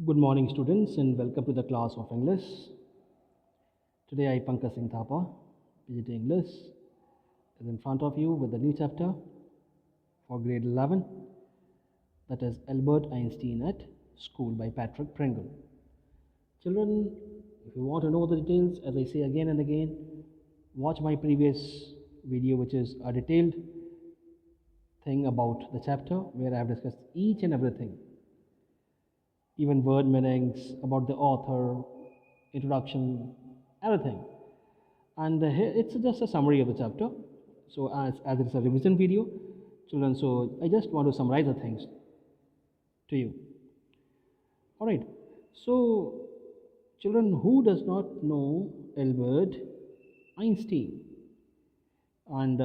Good morning, students, and welcome to the class of English. Today, I, Pankaj Singh Thapa, PGT English, is in front of you with a new chapter for grade 11, that is Albert Einstein at School by Patrick Pringle. Children, if you want to know the details, as I say again and again, watch my previous video, which is a detailed thing about the chapter where I have discussed each and everything, even word meanings, about the author, introduction, everything. And here it's just a summary of the chapter. So as it's a revision video, children, so I just want to summarize the things to you. All right. So children, who does not know Albert Einstein? And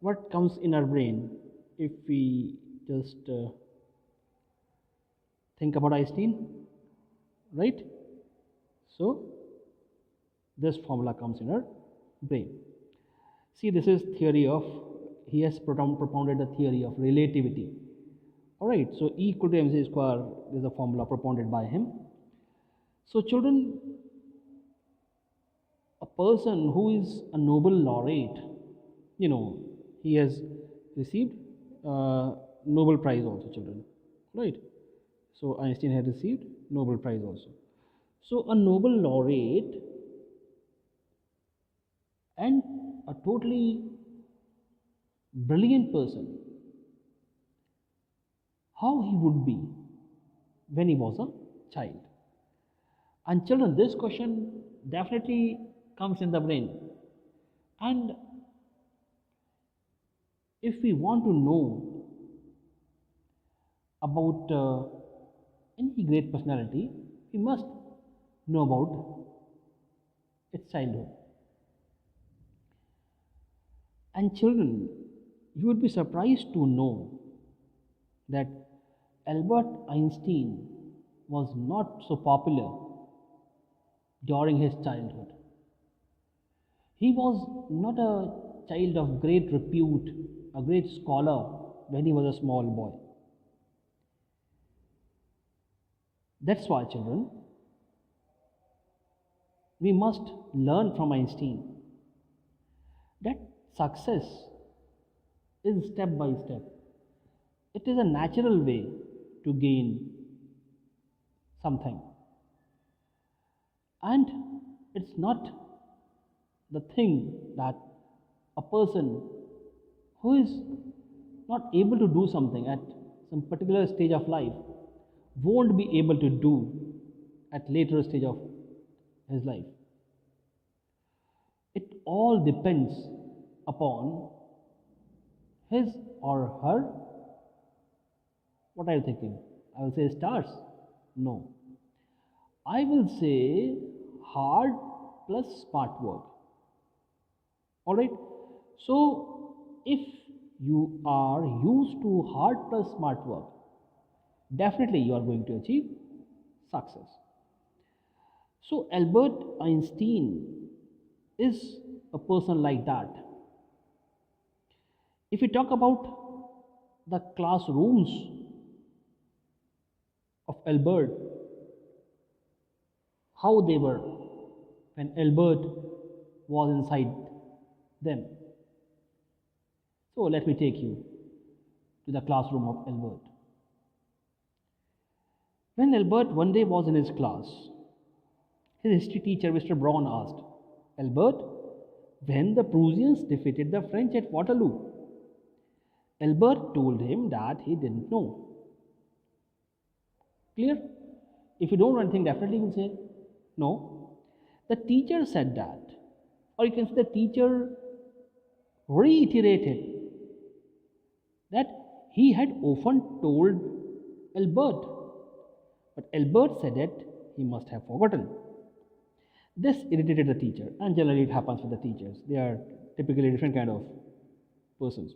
what comes in our brain if we just think about Einstein, right? So this formula comes in our brain. See, this is theory of, he has propounded the theory of relativity. All right, so E equal to mc square is a formula propounded by him. So children, a person who is a Nobel laureate, he has received Nobel Prize also, children, right? So Einstein had received Nobel Prize also. So a Nobel laureate and a totally brilliant person, how he would be when he was a child. And children, this question definitely comes in the brain. And if we want to know about any great personality, we must know about its childhood. And children, you would be surprised to know that Albert Einstein was not so popular during his childhood. He was not a child of great repute, a great scholar when he was a small boy. That's why, children, we must learn from Einstein that success is step by step. It is a natural way to gain something. And it's not the thing that a person who is not able to do something at some particular stage of life won't be able to do at later stage of his life. It all depends upon his or her, what are you thinking? I will say stars. No. I will say hard plus smart work. All right. So if you are used to hard plus smart work, definitely you are going to achieve success. So Albert Einstein is a person like that. If we talk about the classrooms of Albert, how they were when Albert was inside them. So let me take you to the classroom of Albert. When Albert one day was in his class, his history teacher, Mr. Braun, asked, Albert, when the Prussians defeated the French at Waterloo? Albert told him that he didn't know. Clear? If you don't know anything, definitely you will say no. The teacher said that, or you can say the teacher reiterated that he had often told Albert, but Albert said that he must have forgotten. This irritated the teacher, and generally it happens with the teachers. They are typically different kind of persons.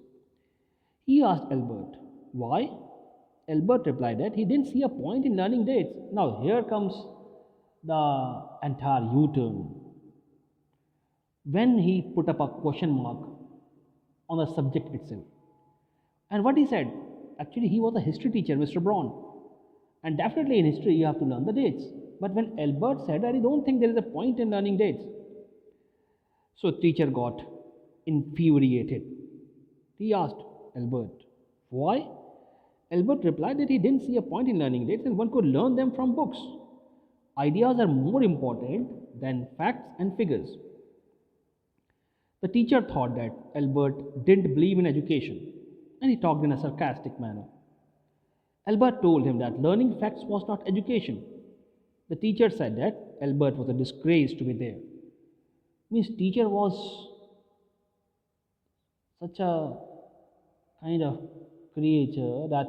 He asked Albert, why? Albert replied that he didn't see a point in learning dates. Now here comes the entire U-turn. When he put up a question mark on the subject itself. And what he said, actually he was a history teacher, Mr. Braun. And definitely in history you have to learn the dates. But when Albert said, I don't think there is a point in learning dates. So teacher got infuriated. He asked Albert, why? Albert replied that he didn't see a point in learning dates and one could learn them from books. Ideas are more important than facts and figures. The teacher thought that Albert didn't believe in education and he talked in a sarcastic manner. Albert told him that learning facts was not education. The teacher said that Albert was a disgrace to be there. Means teacher was such a kind of creature that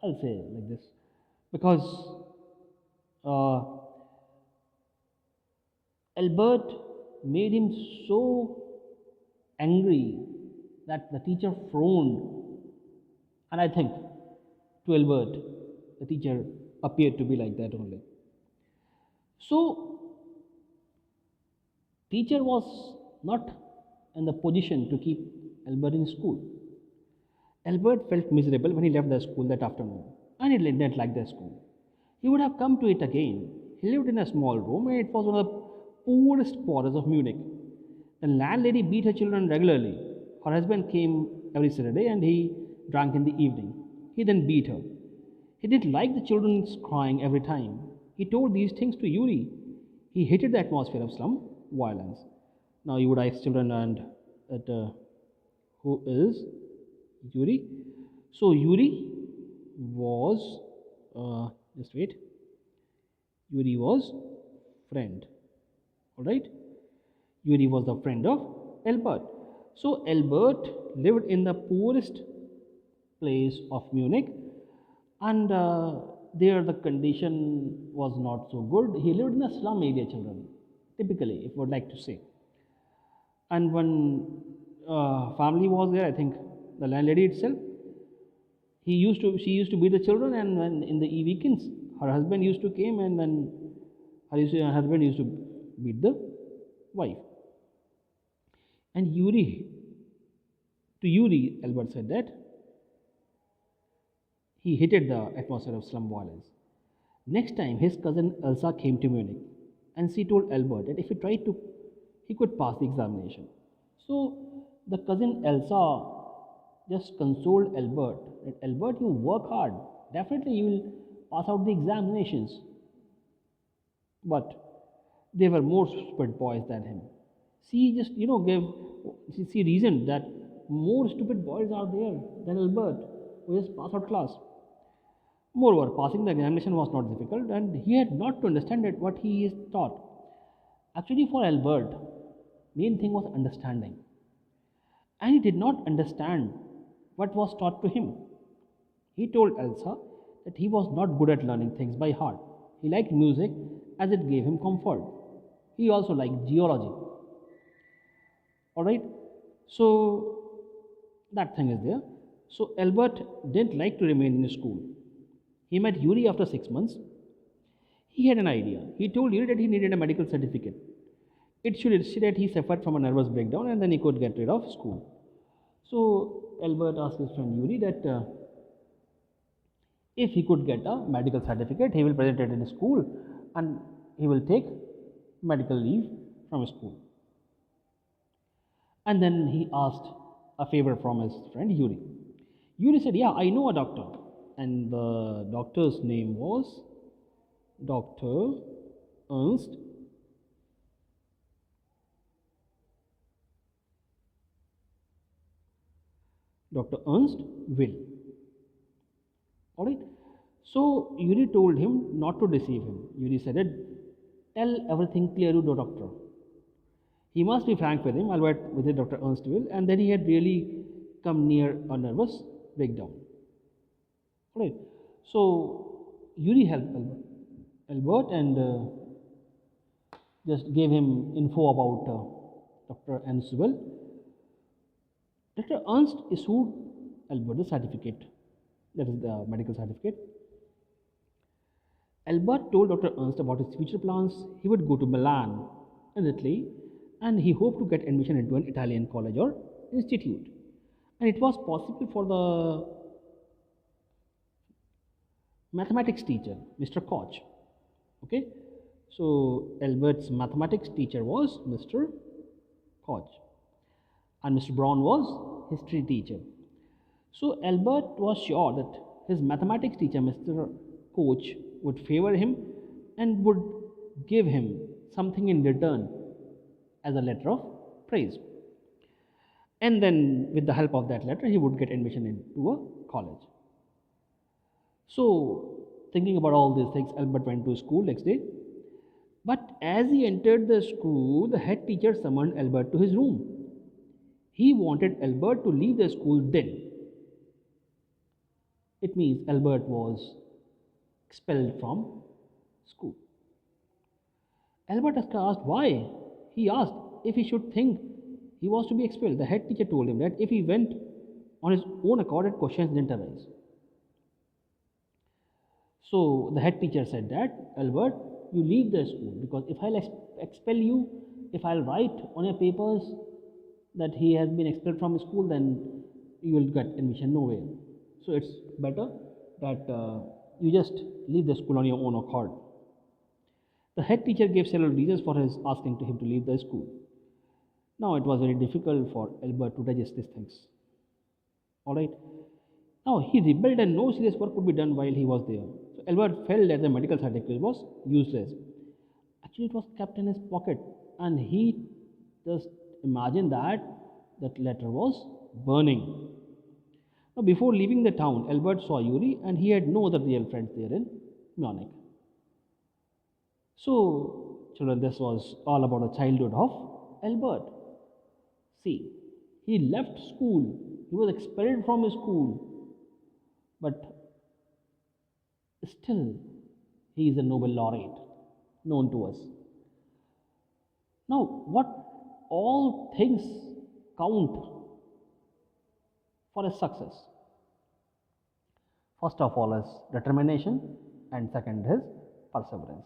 I'll say like this because uh, Albert made him so angry that the teacher frowned, and I think to Albert the teacher appeared to be like that only. So teacher was not in the position to keep Albert in school. Albert felt miserable when he left the school that afternoon, and he didn't like the school. He would have come to it again. He lived in a small room, and it was one of the poorest quarters of Munich. The landlady beat her children regularly. Her husband came every Saturday, and he drank in the evening. He then beat her. He didn't like the children's crying every time. He told these things to Yuri. He hated the atmosphere of slum violence. Now you would ask children and that who is Yuri? So Yuri was just wait. Yuri was friend. All right. Yuri was the friend of Albert. So Albert lived in the poorest place of Munich, and there the condition was not so good. He lived in a slum area, children, typically, if I would like to say. And one family was there, I think the landlady itself. She used to beat the children, and when in the weekends, her husband used to came, and then her husband used to beat the wife. And Yuri, Albert said that he hated the atmosphere of slum violence. Next time, his cousin Elsa came to Munich, and she told Albert that if he tried to, he could pass the examination. So the cousin Elsa just consoled Albert that Albert, you work hard, definitely you will pass out the examinations. But they were more stupid boys than him. She just she reasoned that more stupid boys are there than Albert, who just passed out class. Moreover, passing the examination was not difficult, and he had not to understand that what he is taught. Actually, for Albert, main thing was understanding, and he did not understand what was taught to him. He told Elsa that he was not good at learning things by heart. He liked music as it gave him comfort. He also liked geology. Alright, so that thing is there. So Albert didn't like to remain in school. He met Yuri after 6 months. He had an idea. He told Yuri that he needed a medical certificate. It should say that he suffered from a nervous breakdown and then he could get rid of school. So Albert asked his friend Yuri that if he could get a medical certificate, he will present it in school and he will take medical leave from school. And then he asked a favor from his friend Yuri. Yuri said, yeah, I know a doctor. And the doctor's name was Dr. Ernst Will. Alright. So Yuri told him not to deceive him. Yuri said that tell everything clear to the doctor. He must be frank with him, albeit with Dr. Ernst Will, and then he had really come near a nervous breakdown. Alright. So Yuri helped Albert and just gave him info about Dr. Ernst Will. Dr. Ernst issued Albert the certificate, that is the medical certificate. Albert told Dr. Ernst about his future plans. He would go to Milan in Italy and he hoped to get admission into an Italian college or institute. And it was possible for the mathematics teacher, Mr. Koch. Okay, so Albert's mathematics teacher was Mr. Koch, and Mr. Brown was history teacher. So Albert was sure that his mathematics teacher, Mr. Koch, would favor him and would give him something in return as a letter of praise. And then, with the help of that letter, he would get admission into a college. So, thinking about all these things, Albert went to school next day. But as he entered the school, the head teacher summoned Albert to his room. He wanted Albert to leave the school then. It means Albert was expelled from school. Albert asked why. He asked if he should think he was to be expelled. The head teacher told him that if he went on his own accord, questions didn't arise. So the head teacher said that, Albert, you leave the school, because if I'll expel you, if I'll write on your papers that he has been expelled from school, then you will get admission nowhere. So it's better that you just leave the school on your own accord. The head teacher gave several reasons for his asking to him to leave the school. Now it was very difficult for Albert to digest these things. Alright. Now he rebelled and no serious work could be done while he was there. So Albert felt that the medical certificate was useless. Actually, it was kept in his pocket, and he just imagined that that letter was burning. Now, before leaving the town, Albert saw Yuri, and he had no other real friends there in Munich. So, children, this was all about the childhood of Albert. See, he left school, he was expelled from his school, but still he is a Nobel laureate known to us. Now, what all things count for his success? First of all, his determination, and second, his perseverance.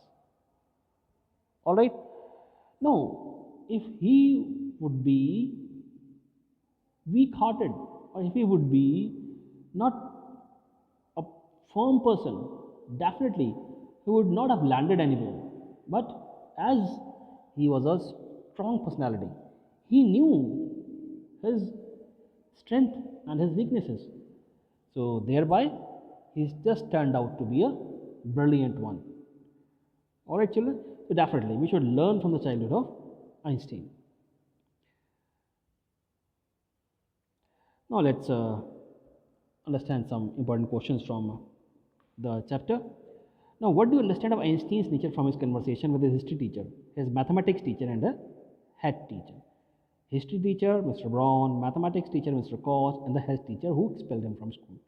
Alright, now if he would be weak hearted, or if he would be not a firm person, definitely he would not have landed anywhere. But as he was a strong personality, he knew his strength and his weaknesses. So thereby he just turned out to be a brilliant one. Alright, children, so definitely we should learn from the childhood of Einstein. Now let's understand some important questions from the chapter. Now, what do you understand of Einstein's nature from his conversation with his history teacher, his mathematics teacher, and a head teacher? History teacher, Mr. Brown; mathematics teacher, Mr. Koch; and the head teacher who expelled him from school,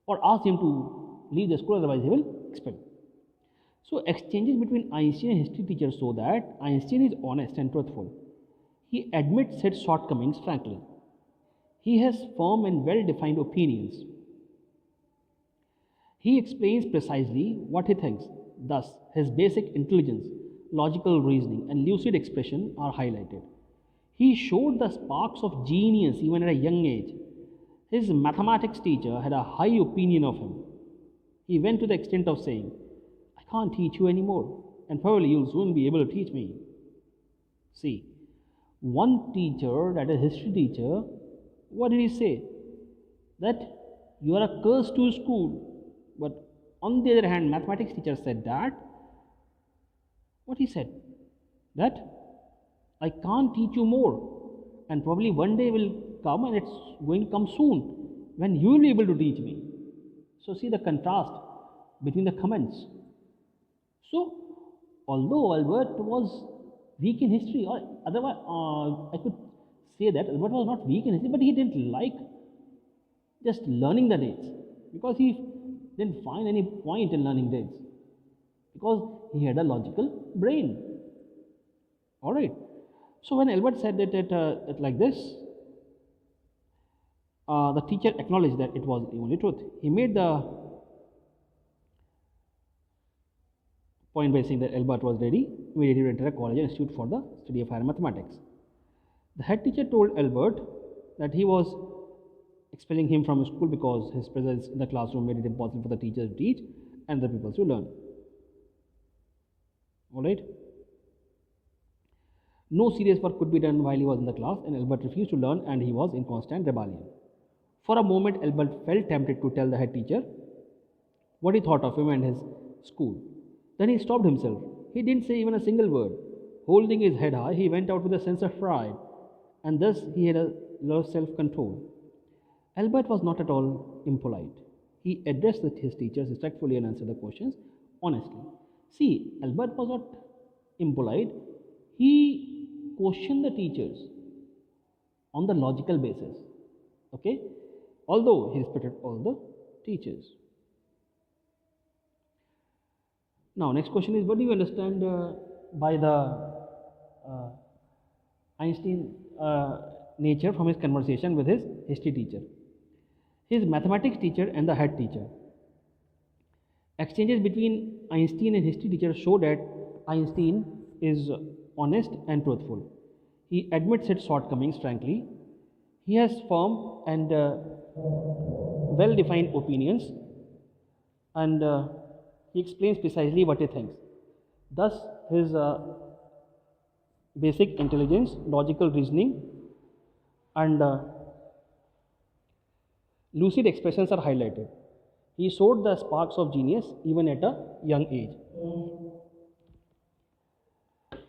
or asked him to leave the school, otherwise he will expel. So, exchanges between Einstein and history teacher show that Einstein is honest and truthful. He admits his shortcomings frankly. He has firm and well-defined opinions. He explains precisely what he thinks. Thus, his basic intelligence, logical reasoning, and lucid expression are highlighted. He showed the sparks of genius even at a young age. His mathematics teacher had a high opinion of him. He went to the extent of saying, "I can't teach you anymore, and probably you'll soon be able to teach me." See, one teacher, that is history teacher, what did he say? That you are a curse to school. But on the other hand, mathematics teacher said that, what he said? That I can't teach you more, and probably one day will come, and it's going to come soon, when you will be able to teach me. So see the contrast between the comments. So, although Albert was weak in history, or otherwise I could say that Albert was not weak in history, but he didn't like just learning the dates, because he didn't find any point in learning dates, because he had a logical brain. Alright. So when Albert said that like this, the teacher acknowledged that it was the only truth. He made the point by saying that Albert was ready immediately to enter a college and institute for the study of higher mathematics. The head teacher told Albert that he was expelling him from school because his presence in the classroom made it impossible for the teacher to teach, and the pupils to learn. Alright. No serious work could be done while he was in the class, and Albert refused to learn, and he was in constant rebellion. For a moment, Albert felt tempted to tell the head teacher what he thought of him and his school. Then he stopped himself. He didn't say even a single word. Holding his head high, he went out with a sense of pride, and thus he had a lot of self-control. Albert was not at all impolite. He addressed his teachers respectfully and answered the questions honestly. See, Albert was not impolite. He questioned the teachers on the logical basis. Okay? Although he respected all the teachers. Now, next question is, what do you understand by the Einstein nature from his conversation with his history teacher, his mathematics teacher, and the head teacher? Exchanges between Einstein and history teacher show that Einstein is honest and truthful. He admits his shortcomings frankly. He has firm and well-defined opinions, and he explains precisely what he thinks. Thus, his basic intelligence, logical reasoning, and lucid expressions are highlighted. He showed the sparks of genius even at a young age.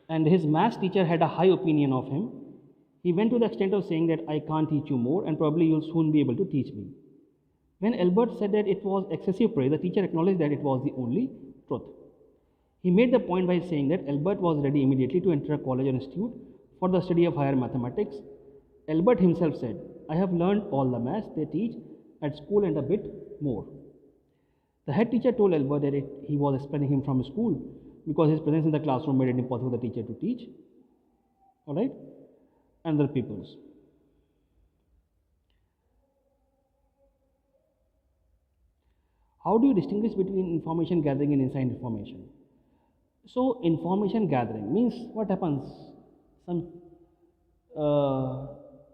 And his maths teacher had a high opinion of him. He went to the extent of saying that I can't teach you more, and probably you'll soon be able to teach me. When Albert said that it was excessive praise, the teacher acknowledged that it was the only truth. He made the point by saying that Albert was ready immediately to enter a college or institute for the study of higher mathematics. Albert himself said, I have learned all the maths they teach at school and a bit more. The head teacher told Albert that he was expelling him from school because his presence in the classroom made it impossible for the teacher to teach. Alright? And the pupils. How do you distinguish between information gathering and inside information? So, information gathering means what happens? Some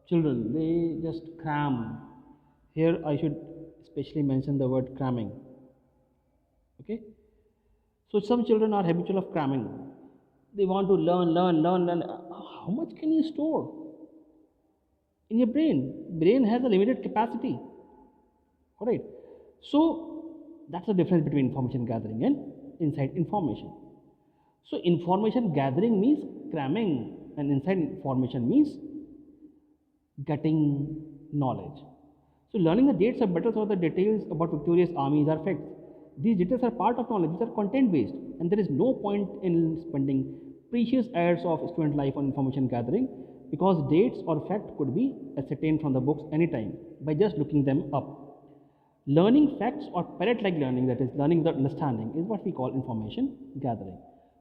children, they just cram. Here I should especially mention the word cramming. Okay? So, some children are habitual of cramming. They want to learn. How much can you store in your brain? Brain has a limited capacity. Alright. So, that's the difference between information gathering and inside information. So, information gathering means cramming, and inside information means getting knowledge. So, learning the dates of battles or the details about victorious armies are facts. These details are part of knowledge, these are content based, and there is no point in spending precious hours of student life on information gathering, because dates or fact could be ascertained from the books anytime by just looking them up. Learning facts or parrot-like learning, that is learning the understanding, is what we call information gathering.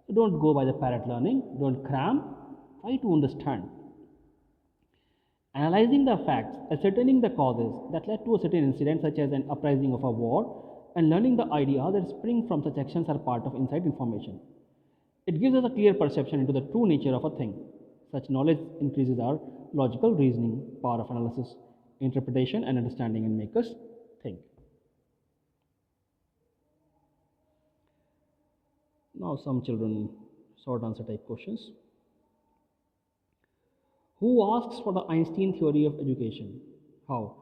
So don't go by the parrot learning, don't cram, try to understand. Analyzing the facts, ascertaining the causes that led to a certain incident such as an uprising of a war, and learning the ideas that spring from such actions are part of inside information. It gives us a clear perception into the true nature of a thing. Such knowledge increases our logical reasoning, power of analysis, interpretation, and understanding, and make us think. Now some children short answer type questions. Who asks for the Einstein theory of education? How?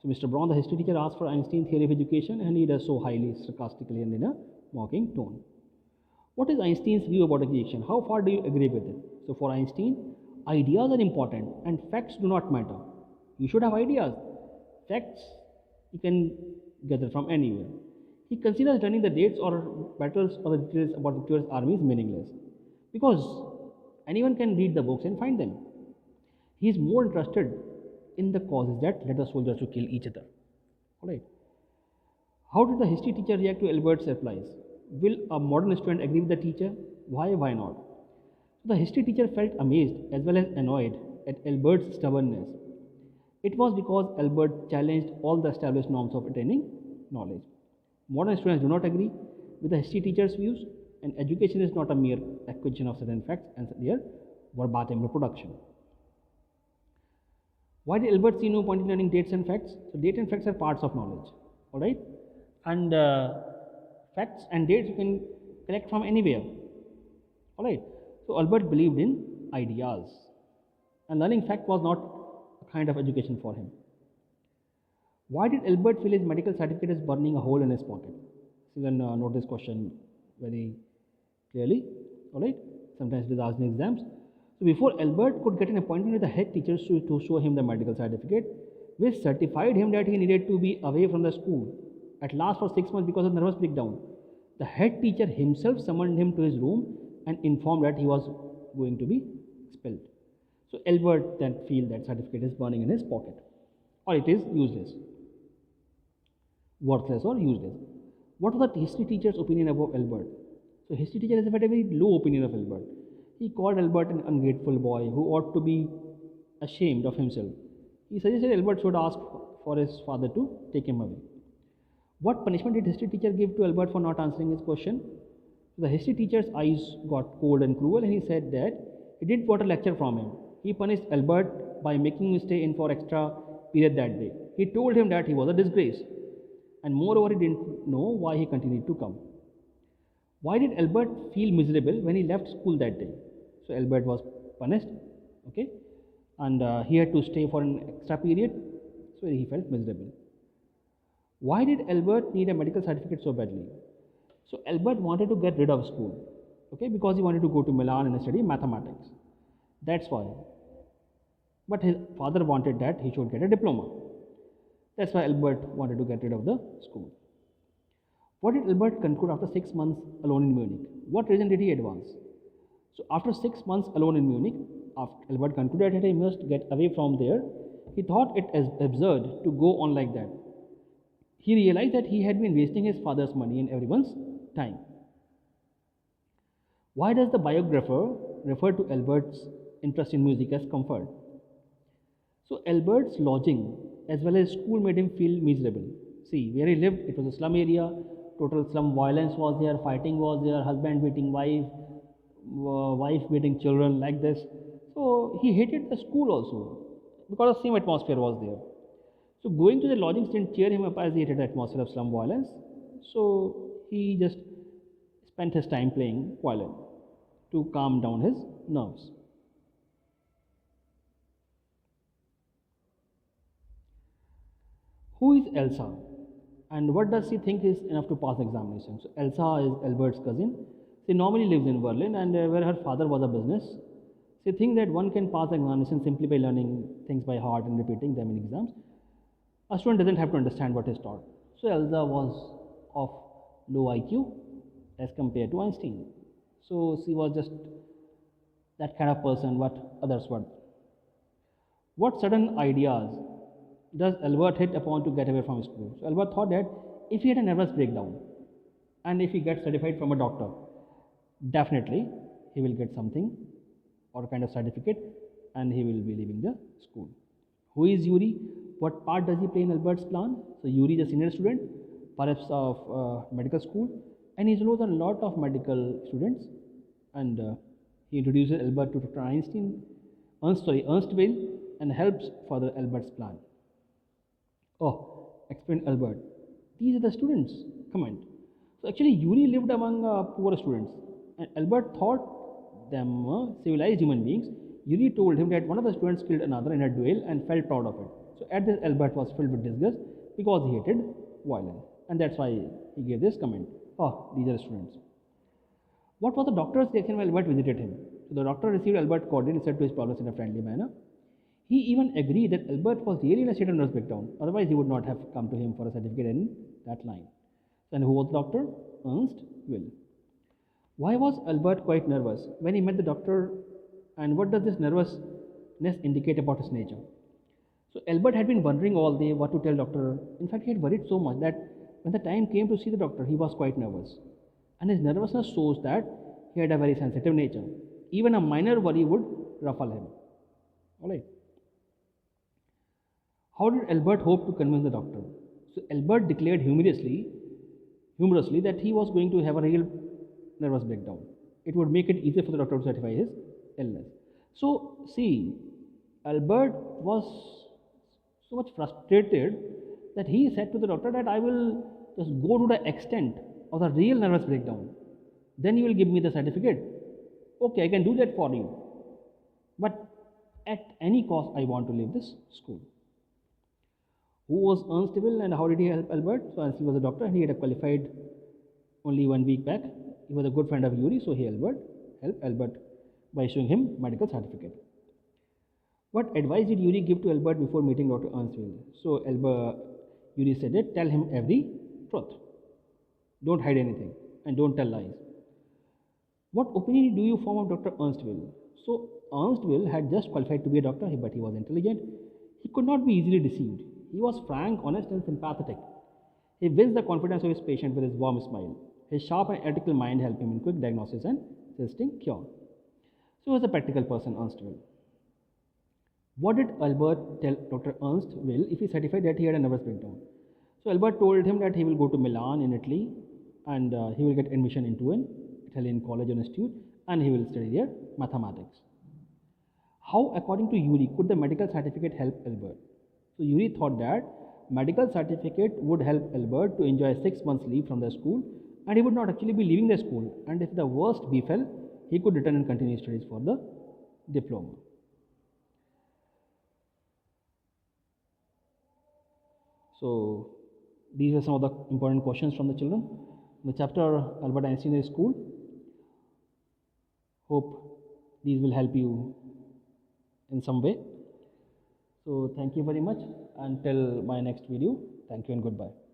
So Mr. Brown, the history teacher, asks for Einstein theory of education, and he does so highly sarcastically and in a mocking tone. What is Einstein's view about education? How far do you agree with it? So for Einstein, ideas are important and facts do not matter. You should have ideas. Facts you can gather from anywhere. He considers learning the dates or battles or the details about victorious armies meaningless, because anyone can read the books and find them. He is more interested in the causes that led the soldiers to kill each other. Alright. How did the history teacher react to Albert's replies? Will a modern student agree with the teacher? Why not? So the history teacher felt amazed as well as annoyed at Albert's stubbornness. It was because Albert challenged all the established norms of attaining knowledge. Modern students do not agree with the history teacher's views, and education is not a mere acquisition of certain facts and their verbatim reproduction. Why did Albert see no point in learning dates and facts? So, dates and facts are parts of knowledge, alright? And facts and dates you can collect from anywhere. Alright. So Albert believed in ideas. And learning fact was not a kind of education for him. Why did Albert feel his medical certificate is burning a hole in his pocket? So you can note this question very clearly. Alright. Sometimes it is asked in exams. So before Albert could get an appointment with the head teacher to show him the medical certificate, which certified him that he needed to be away from the school at last for 6 months because of nervous breakdown. The head teacher himself summoned him to his room and informed that he was going to be expelled. So Albert then feels that certificate is burning in his pocket, or it is useless, worthless or useless. What was the history teacher's opinion about Albert? So history teacher has a very low opinion of Albert. He called Albert an ungrateful boy who ought to be ashamed of himself. He suggested Albert should ask for his father to take him away. What punishment did history teacher give to Albert for not answering his question? The history teacher's eyes got cold and cruel, and he said that he didn't want a lecture from him. He punished Albert by making him stay in for extra period that day. He told him that he was a disgrace, and moreover he didn't know why he continued to come. Why did Albert feel miserable when he left school that day? So Albert was punished, okay, and he had to stay for an extra period, so he felt miserable. Why did Albert need a medical certificate so badly? So Albert wanted to get rid of school, okay, because he wanted to go to Milan and study mathematics. That's why. But his father wanted that he should get a diploma. That's why Albert wanted to get rid of the school. What did Albert conclude after 6 months alone in Munich? What reason did he advance? So after 6 months alone in Munich, Albert concluded that he must get away from there. He thought it as absurd to go on like that. He realized that he had been wasting his father's money and everyone's time. Why does the biographer refer to Albert's interest in music as comfort? So Albert's lodging as well as school made him feel miserable. See, where he lived, it was a slum area, total slum violence was there, fighting was there, husband beating wife, wife beating children, like this. So he hated the school also because the same atmosphere was there. So going to the lodgings didn't cheer him up as he hated the atmosphere of slum violence. So he just spent his time playing violin to calm down his nerves. Who is Elsa and what does she think is enough to pass the examination? So Elsa is Albert's cousin. She normally lives in Berlin and where her father was a business. She thinks that one can pass the examination simply by learning things by heart and repeating them in exams. A student doesn't have to understand what is taught. So Elsa was of low IQ as compared to Einstein. So she was just that kind of person what others were. What sudden ideas does Albert hit upon to get away from school? So Albert thought that if he had a nervous breakdown and if he gets certified from a doctor, definitely he will get something or a kind of certificate and he will be leaving the school. Who is Yuri? What part does he play in Albert's plan? So Yuri is a senior student, perhaps of medical school, and he knows a lot of medical students, and he introduces Albert to Dr. Ernst and helps further Albert's plan. Oh, explained Albert. These are the students. Comment. So actually, Yuri lived among poor students, and Albert thought them civilized human beings. Yuri told him that one of the students killed another in a duel and felt proud of it. So at this, Albert was filled with disgust because he hated violence, and that's why he gave this comment. Oh, these are students. What was the doctor's reaction when Albert visited him? So the doctor received Albert cordially and said to his problems in a friendly manner. He even agreed that Albert was really in a state of nervous breakdown. Otherwise, he would not have come to him for a certificate in that line. Then who was the doctor? Ernst Will. Why was Albert quite nervous when he met the doctor, and what does this nervousness indicate about his nature? So Albert had been wondering all day what to tell doctor. In fact, he had worried so much that when the time came to see the doctor, he was quite nervous. And his nervousness shows that he had a very sensitive nature. Even a minor worry would ruffle him. Alright. How did Albert hope to convince the doctor? So Albert declared humorously that he was going to have a real nervous breakdown. It would make it easier for the doctor to certify his illness. So see, Albert was so much frustrated that he said to the doctor that I will just go to the extent or the real nervous breakdown, then you will give me the certificate. Okay, I can do that for you, but at any cost I want to leave this school. Who was Ernst Will and how did he help Albert? So Ernst was a doctor and he had qualified only 1 week back. He was a good friend of Yuri, so he helped Albert by issuing him medical certificate. What advice did Yuri give to Albert before meeting Dr. Ernst Will? So Yuri said it, tell him every truth. Don't hide anything and don't tell lies. What opinion do you form of Dr. Ernst Will? So Ernst Will had just qualified to be a doctor, but he was intelligent. He could not be easily deceived. He was frank, honest, and sympathetic. He wins the confidence of his patient with his warm smile. His sharp and analytical mind helped him in quick diagnosis and suggesting cure. So he was a practical person, Ernst Will. What did Albert tell Dr. Ernst Will if he certified that he had a nervous breakdown? So Albert told him that he will go to Milan in Italy and he will get admission into an Italian college or institute and he will study there mathematics. How, according to Yuri, could the medical certificate help Albert? So Yuri thought that medical certificate would help Albert to enjoy 6 months leave from the school and he would not actually be leaving the school, and if the worst befell, he could return and continue studies for the diploma. So these are some of the important questions from the children. The chapter Albert Einstein is School. Hope these will help you in some way. So thank you very much. Until my next video, thank you and goodbye.